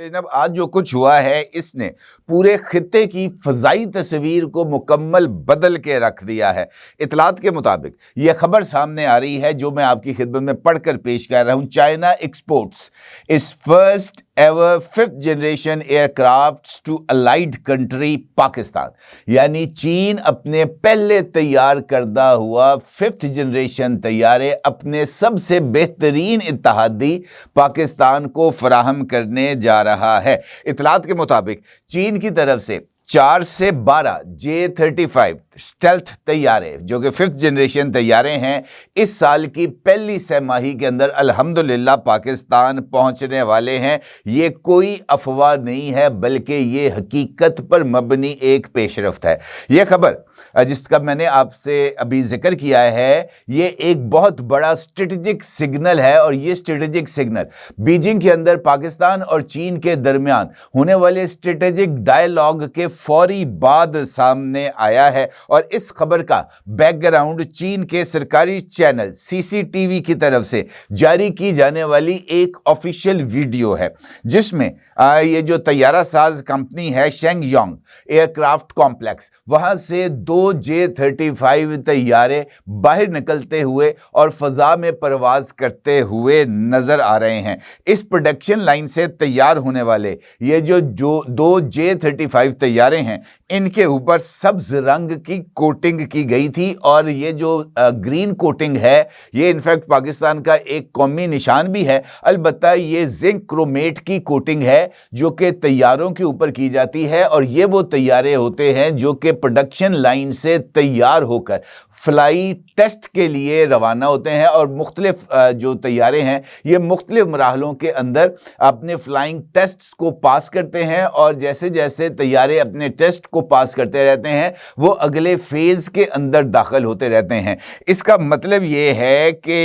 जनाब आज जो कुछ हुआ है इसने पूरे खित्ते की फ़ज़ाई तस्वीर को मुकम्मल बदल के रख दिया है। इतलात के मुताबिक यह खबर सामने आ रही है जो मैं आपकी खिदमत में पढ़कर पेश कर रहा हूँ। China exports is first ever 5th generation aircrafts to allied country Pakistan, यानी चीन अपने पहले तैयार करदा हुआ 5th जनरेशन तैयारे अपने सबसे बेहतरीन इत्तहादी पाकिस्तान को फराहम करने जा रहा है। इतलात के मुताबिक चीन की तरफ से 4 से 12 J-35 स्टेल्थ तैयारे जो कि 5th जनरेशन तैयारे हैं इस साल की पहली सहमाही के अंदर अल्हम्दुलिल्लाह पाकिस्तान पहुंचने वाले हैं। ये कोई अफवाह नहीं है बल्कि ये हकीकत पर मबनी एक पेशरफ्त है। ये खबर जिसका मैंने आपसे अभी जिक्र किया है ये एक बहुत बड़ा स्ट्रेटेजिक सिग्नल है और ये स्ट्रेटेजिक सिग्नल बीजिंग के अंदर पाकिस्तान और चीन के दरमियान होने वाले स्ट्रेटेजिक डायलॉग के फौरी बाद सामने आया है। और इस खबर का बैकग्राउंड चीन के सरकारी चैनल CCTV की तरफ से जारी की जाने वाली एक ऑफिशियल वीडियो है जिसमें ये जो तैयारा साज कंपनी है शेंगयोंग एयरक्राफ्ट कॉम्प्लेक्स वहां से 2 J-35 तैयारे बाहर निकलते हुए और फजा में परवाज करते हुए नजर आ रहे हैं। इस प्रोडक्शन लाइन से तैयार होने वाले ये जो 2 J-35 तैयारे हैं इनके ऊपर सब्ज रंग की कोटिंग की गई थी और ये जो ग्रीन कोटिंग है ये इनफैक्ट पाकिस्तान का एक कौमी निशान भी है। अलबत्ता ये जिंक क्रोमेट की कोटिंग है जो कि तैयारों के ऊपर की जाती है और ये वो तैयारे होते हैं जो कि प्रोडक्शन लाइन से तैयार होकर फ्लाई टेस्ट के लिए रवाना होते हैं और मुख्तलिफ जो तैयारे हैं ये मुख्तलिफ मराहलों के अंदर अपने फ्लाइंग टेस्ट्स को पास करते हैं और जैसे जैसे तैयारे अपने टेस्ट को पास करते रहते हैं वो अगले फेज़ के अंदर दाखिल होते रहते हैं। इसका मतलब ये है कि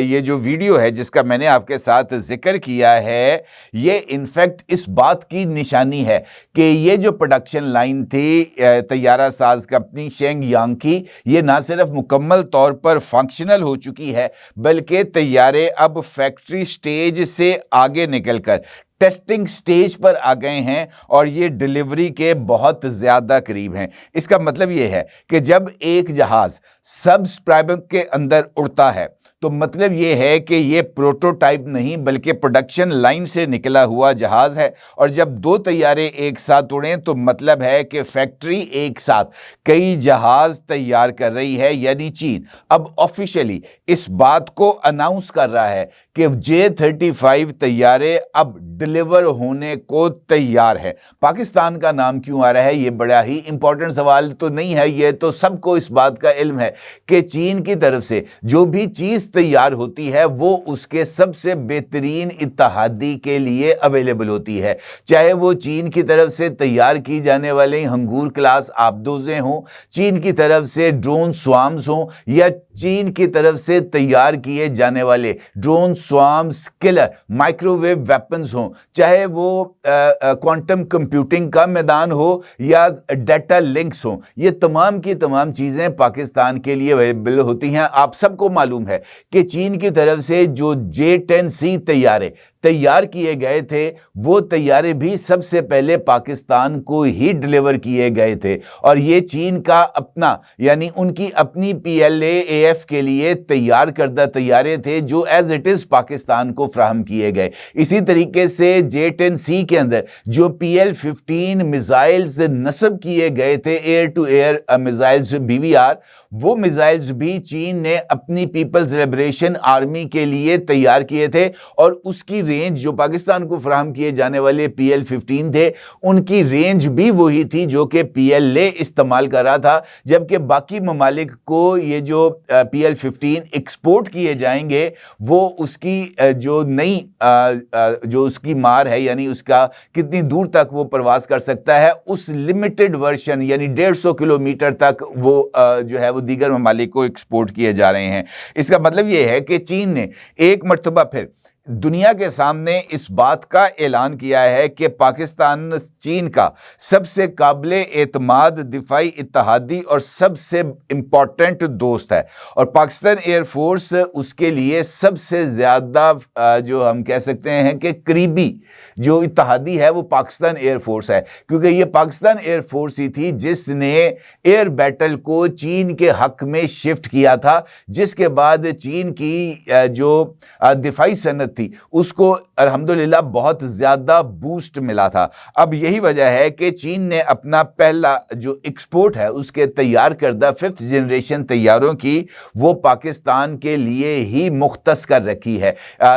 ये जो वीडियो है जिसका मैंने आपके साथ जिक्र किया है ये इनफैक्ट इस बात की निशानी है कि ये जो प्रोडक्शन लाइन थी तैयारा साज कंपनी शेंगयांग की ये ना सिर्फ मुकम्मल तौर पर फंक्शनल हो चुकी है बल्कि तैयारे अब फैक्ट्री स्टेज से आगे निकलकर टेस्टिंग स्टेज पर आ गए हैं और ये डिलीवरी के बहुत ज़्यादा करीब हैं। इसका मतलब ये है कि जब एक जहाज़ सबस्क्राइबर के अंदर उड़ता है तो मतलब ये है कि ये प्रोटोटाइप नहीं बल्कि प्रोडक्शन लाइन से निकला हुआ जहाज़ है और जब 2 तैयारे एक साथ उड़ें तो मतलब है कि फैक्ट्री एक साथ कई जहाज़ तैयार कर रही है। यानी चीन अब ऑफिशियली इस बात को अनाउंस कर रहा है कि J-35 तैयारे अब डिलीवर होने को तैयार है। पाकिस्तान का नाम क्यों आ रहा है ये बड़ा ही इंपॉर्टेंट सवाल तो नहीं है, ये तो सबको इस बात का इल्म है कि चीन की तरफ से जो भी चीज़ तैयार होती है वो उसके सबसे बेहतरीन इत्तहादी के लिए अवेलेबल होती है। चाहे वो चीन की तरफ से तैयार की जाने वाले हंगूर क्लास आबदोज़ें हों, चीन की तरफ से ड्रोन स्वार्म्स हों या चीन की तरफ से तैयार किए जाने वाले drone swarms killer microwave weapons हों, चाहे वो क्वांटम कंप्यूटिंग का मैदान हो या डाटा लिंक्स हों, ये तमाम की तमाम चीज़ें पाकिस्तान के लिए अवेलेबल होती हैं। आप सबको मालूम है कि चीन की तरफ से जो J-10C तैयारे तैयार किए गए थे वो तैयारे भी सबसे पहले पाकिस्तान को ही डिलीवर किए गए थे और ये चीन का अपना यानी उनकी अपनी PLA-AF के लिए तैयार करदा तैयारे थे जो एज इट इज़ पाकिस्तान को फ्राहम किए गए। इसी तरीके से J-10C के अंदर जो PL-15 मिसाइल्स नस्ब किए गए थे air to air missiles BVR वो मिसाइल्स भी चीन ने अपनी पीपल्स लिबरेशन आर्मी के लिए तैयार किए थे और उसकी रेंज जो पाकिस्तान को फराहम किए जाने वाले PL-15 थे उनकी रेंज भी वही थी जो कि PLA इस्तेमाल कर रहा था, जबकि बाकी ममालिक को ये जो PL-15 एक्सपोर्ट किए जाएंगे वो उसकी जो नई जो उसकी मार है यानी उसका कितनी दूर तक वो प्रवास कर सकता है उस लिमिटेड वर्जन यानी 150 किलोमीटर तक वो जो है वो दीगर ममालिक को एक्सपोर्ट किए जा रहे हैं। इसका मतलब ये है कि चीन ने एक मरतबा फिर दुनिया के सामने इस बात का ऐलान किया है कि पाकिस्तान चीन का सबसे काबिले एतमाद दिफाई इत्तेहादी और सबसे इम्पॉर्टेंट दोस्त है, और पाकिस्तान एयरफोर्स उसके लिए सबसे ज़्यादा जो हम कह सकते हैं कि करीबी जो इत्तेहादी है वो पाकिस्तान एयरफोर्स है, क्योंकि ये पाकिस्तान एयरफोर्स ही थी जिसने एयर बैटल को चीन के हक में शिफ्ट किया था, जिसके बाद चीन की जो दिफाई सनत थी उसको अल्हम्दुलिल्लाह बहुत ज़्यादा बूस्ट मिला था। अब यही वजह है कि चीन ने अपना पहला जो एक्सपोर्ट है उसके तैयार करदा 5th जनरेशन तैयारों की वो पाकिस्तान के लिए ही मुख्तस कर रखी है।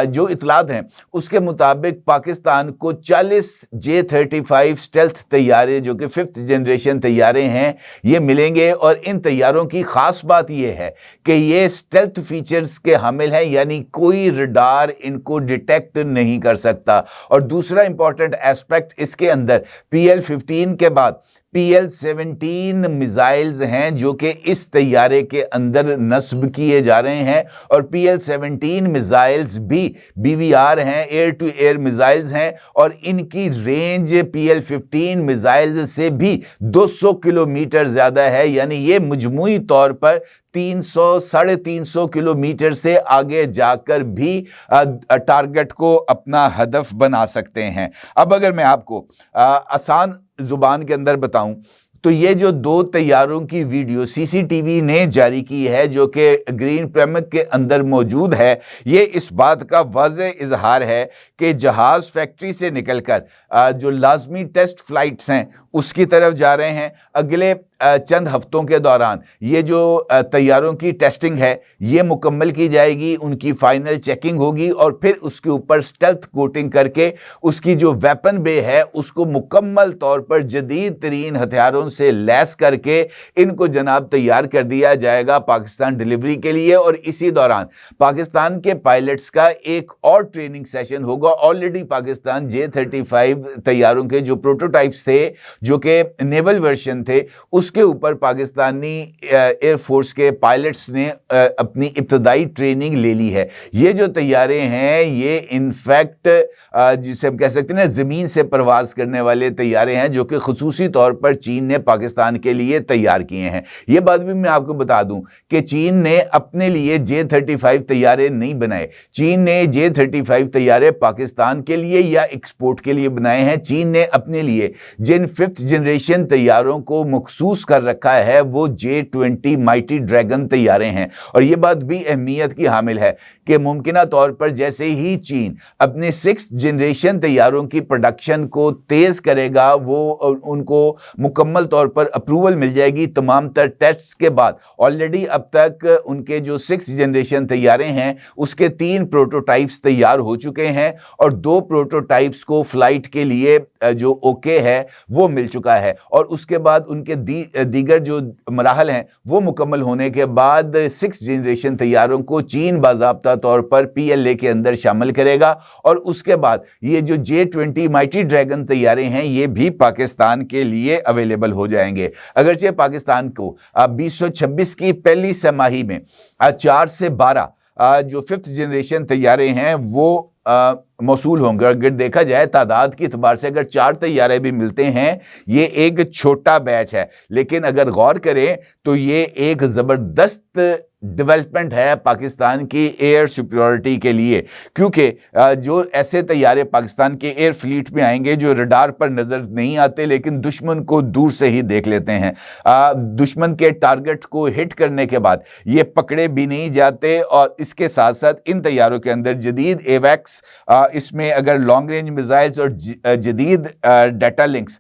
जो इतलात हैं उसके मुताबिक पाकिस्तान को 40 J-35 स्टेल्थ तैयारे जो कि 5th जनरेशन तैयारे हैं ये मिलेंगे, और इन तैयारों की ख़ास बात ये है कि ये स्टेल्थ फीचर्स के हामिल हैं, यानी कोई रडार इनको डिटेक्ट नहीं कर सकता। और दूसरा इंपॉर्टेंट एस्पेक्ट इसके अंदर PL-15 के बाद PL-17 मिसाइल्स हैं जो कि इस तैयारे के अंदर नस्ब किए जा रहे हैं, और PL-17 मिसाइल्स भी BVR हैं, एयर टू एयर मिसाइल्स हैं, और इनकी रेंज PL-15 मिसाइल्स से भी 200 किलोमीटर ज़्यादा है, यानी ये मजमूई तौर पर 300-350 किलोमीटर से आगे जाकर भी टारगेट को अपना हदफ बना सकते हैं। अब अगर मैं आपको आसान जुबान के अंदर बताऊं तो ये जो 2 तैयारों की वीडियो CCTV ने जारी की है जो कि ग्रीन प्रैमिक के अंदर मौजूद है, ये इस बात का वाज़ेह इजहार है कि जहाज़ फैक्ट्री से निकलकर जो लाजमी टेस्ट फ्लाइट्स हैं उसकी तरफ जा रहे हैं। अगले चंद हफ्तों के दौरान ये जो तैयारों की टेस्टिंग है ये मुकम्मल की जाएगी, उनकी फाइनल चेकिंग होगी, और फिर उसके ऊपर स्टेल्थ कोटिंग करके उसकी जो वेपन बे है उसको मुकम्मल तौर पर जदीद तरीन हथियारों से लैस करके इनको जनाब तैयार कर दिया जाएगा पाकिस्तान डिलीवरी के लिए। और इसी दौरान पाकिस्तान के पायलट्स का एक और ट्रेनिंग सेशन होगा। ऑलरेडी पाकिस्तान J-35 तैयारों के जो प्रोटोटाइप्स थे जो कि नेवल वर्जन थे उसके ऊपर पाकिस्तानी एयरफोर्स के पायलट्स ने अपनी इब्तदाई ट्रेनिंग ले ली है। ये जो तैयारे हैं ये इनफैक्ट जिसे हम कह सकते हैं ना ज़मीन से परवाज़ करने वाले तैयारे हैं जो कि खुसूसी तौर पर चीन ने पाकिस्तान के लिए तैयार किए हैं। ये बात भी मैं आपको बता दूं कि चीन ने अपने लिए J-35 तैयारे नहीं बनाए, चीन ने J-35 तैयारे पाकिस्तान के लिए या एक्सपोर्ट के लिए बनाए हैं। चीन ने अपने लिए जिन 5th जनरेशन तैयारों को मखसूस कर रखा है वो J-20 माइटी ड्रैगन तैयारे हैं। और ये बात भी अहमियत की हामिल है कि मुमकिना तौर पर जैसे ही चीन अपने 6th जनरेशन तैयारों की प्रोडक्शन को तेज करेगा वो उनको मुकम्मल तौर पर अप्रूवल मिल जाएगी तमाम तर टेस्ट्स के बाद। ऑलरेडी अब तक उनके जो 6th जनरेशन तैयारे हैं उसके 3 प्रोटोटाइप्स तैयार हो चुके हैं, और 2 प्रोटोटाइप्स को फ्लाइट के लिए जो ओके है वो मिल चुका है, और उसके बाद उनके दीगर जो मराहल हैं वो मुकम्मल होने के बाद 6th जनरेशन तैयारों को चीन बाज़ाब्ता तौर पर PLA के अंदर शामिल करेगा। और उसके बाद ये जो J-20 माइटी ड्रैगन तैयारे हैं ये भी पाकिस्तान के लिए अवेलेबल हो जाएंगे। अगरचे पाकिस्तान को 2026 की पहली छमाही में 4 से 12 जो 5th जनरेशन तैयारे हैं वो मौसूल होंगे। अगर देखा जाए तादाद की एतबार से अगर 4 तैयारे भी मिलते हैं ये एक छोटा बैच है, लेकिन अगर गौर करें तो ये एक ज़बरदस्त डेवलपमेंट है पाकिस्तान की एयर सुपीरियरिटी के लिए, क्योंकि जो ऐसे तैयारे पाकिस्तान के एयर फ्लीट में आएंगे जो रडार पर नज़र नहीं आते लेकिन दुश्मन को दूर से ही देख लेते हैं, दुश्मन के टारगेट को हिट करने के बाद ये पकड़े भी नहीं जाते। और इसके साथ साथ इन तैयारों के अंदर जदीद एवैक्स, इसमें अगर लॉन्ग रेंज मिसाइल्स और जदीद डाटा लिंक्स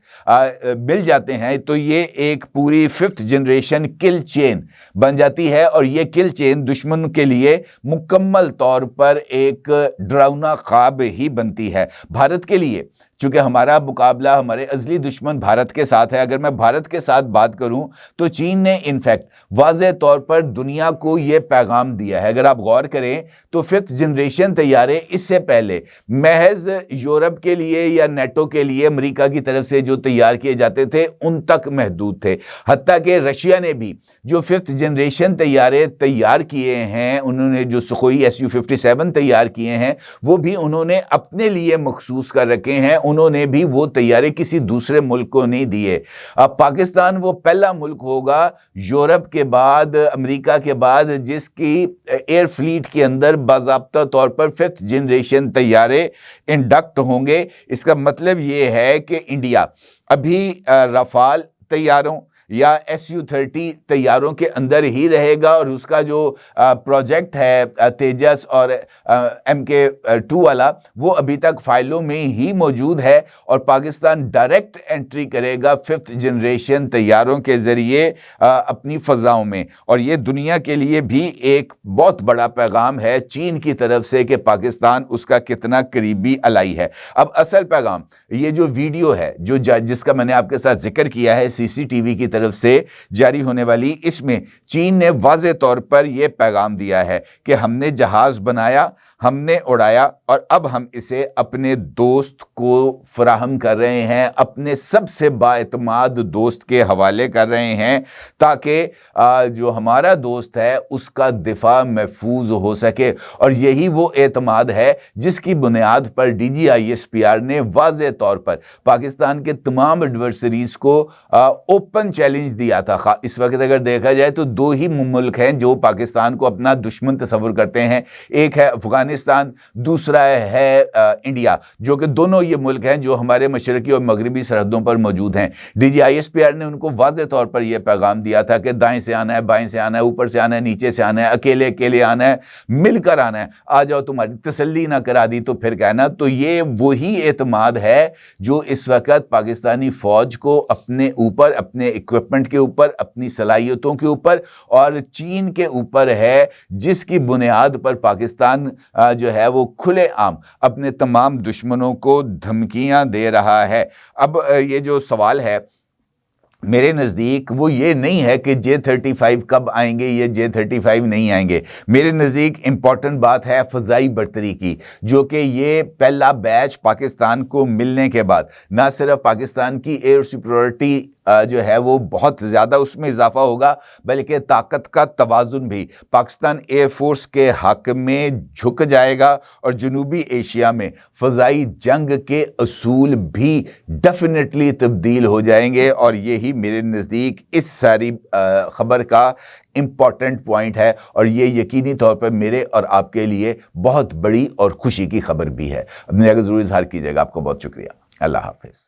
मिल जाते हैं तो ये एक पूरी 5th जनरेशन किल चेन बन जाती है, और ये किल चेन दुश्मन के लिए मुकम्मल तौर पर एक डरावना ख्वाब ही बनती है। भारत के लिए चूंकि हमारा मुकाबला हमारे अज़ली दुश्मन भारत के साथ है, अगर मैं भारत के साथ बात करूं तो चीन ने इनफैक्ट वाज़ेह तौर पर दुनिया को यह पैगाम दिया है। अगर आप गौर करें तो 5th जनरेशन तैयारे इससे पहले महज यूरोप के लिए या नेटो के लिए अमेरिका की तरफ से जो तैयार किए जाते थे उन तक महदूद थे। हत्ता कि रशिया ने भी जो 5th जनरेशन तैयारे तैयार किए हैं, उन्होंने जो सुखोई Su-57 तैयार किए हैं वो भी उन्होंने अपने लिए मखसूस कर रखे हैं, उन्होंने भी वो तैयारे किसी दूसरे मुल्क को नहीं दिए। अब पाकिस्तान वो पहला मुल्क होगा यूरोप के बाद, अमेरिका के बाद, जिसकी एयर फ्लीट के अंदर बाज़ाब्ता तौर पर 5th जनरेशन तैयारे इंडक्ट होंगे। इसका मतलब ये है कि इंडिया अभी रफाल तैयारों या Su-30 तैयारों के अंदर ही रहेगा और उसका जो प्रोजेक्ट है तेजस और MK2 वाला वो अभी तक फाइलों में ही मौजूद है और पाकिस्तान डायरेक्ट एंट्री करेगा 5th जनरेशन तैयारों के ज़रिए अपनी फ़ज़ाओं में। और ये दुनिया के लिए भी एक बहुत बड़ा पैगाम है चीन की तरफ से कि पाकिस्तान उसका कितना करीबी अलाई है। अब असल पैगाम ये जो वीडियो है जो जिसका मैंने आपके साथ जिक्र किया है CCTV की तरफ से जारी होने वाली, इसमें चीन ने वाज़े तौर पर यह पैगाम दिया है कि हमने जहाज बनाया, हमने उड़ाया और अब हम इसे अपने दोस्त को फराहम कर रहे हैं, अपने सबसे बाएतमाद दोस्त के हवाले कर रहे हैं ताकि जो हमारा दोस्त है उसका दिफा महफूज हो सके। और यही वो एतमाद है जिसकी बुनियाद पर DGISPR ने वाज़े तौर पर पाकिस्तान के तमाम एडवर्सरीज को ओपन चैलेंज दिया था। इस वक्त अगर देखा जाए तो दो ही मुल्क हैं जो पाकिस्तान को अपना दुश्मन तस्वुर करते हैं, एक है अफगानिस्तान, दूसरा है इंडिया, जो कि दोनों ये मुल्क हैं जो हमारे मशरकी और मगरबी सरहदों पर मौजूद हैं। DGISPR ने उनको वाज़े तौर पर यह पैगाम दिया था कि दाएं से आना है, बाएं से आना है, ऊपर से आना है, नीचे से आना है, अकेले अकेले आना है, मिलकर आना है, आ जाओ। तुम्हारी तसल्ली ना करा दी तो फिर कहना। तो ये वही एतमाद है जो इस वक्त पाकिस्तानी फौज को अपने ऊपर, अपने इक्विपमेंट के ऊपर, अपनी सलाहियतों के ऊपर और चीन के ऊपर है, जिसकी बुनियाद पर पाकिस्तान जो है वो खुले आम अपने तमाम दुश्मनों को धमकियां दे रहा है। अब ये जो सवाल है मेरे नज़दीक वो ये नहीं है कि J-35 कब आएंगे, ये J-35 नहीं आएंगे। मेरे नज़दीक इम्पॉर्टेंट बात है फ़ज़ाई बर्तरी की, जो कि ये पहला बैच पाकिस्तान को मिलने के बाद ना सिर्फ पाकिस्तान की एयर सुपीरियरिटी जो है वो बहुत ज़्यादा उसमें इजाफा होगा, बल्कि ताकत का तवाज़ुन भी पाकिस्तान एयरफोर्स के हक़ में झुक जाएगा और जनूबी एशिया में फ़ज़ाई जंग के असूल भी डेफिनेटली तब्दील हो जाएंगे। और यही मेरे नज़दीक इस सारी ख़बर का इम्पॉर्टेंट पॉइंट है और ये यकीनी तौर पर मेरे और आपके लिए बहुत बड़ी और खुशी की खबर भी है। अपने ज़रूर इज़हार कीजिएगा। आपको बहुत शुक्रिया। अल्लाह हाफ़िज़।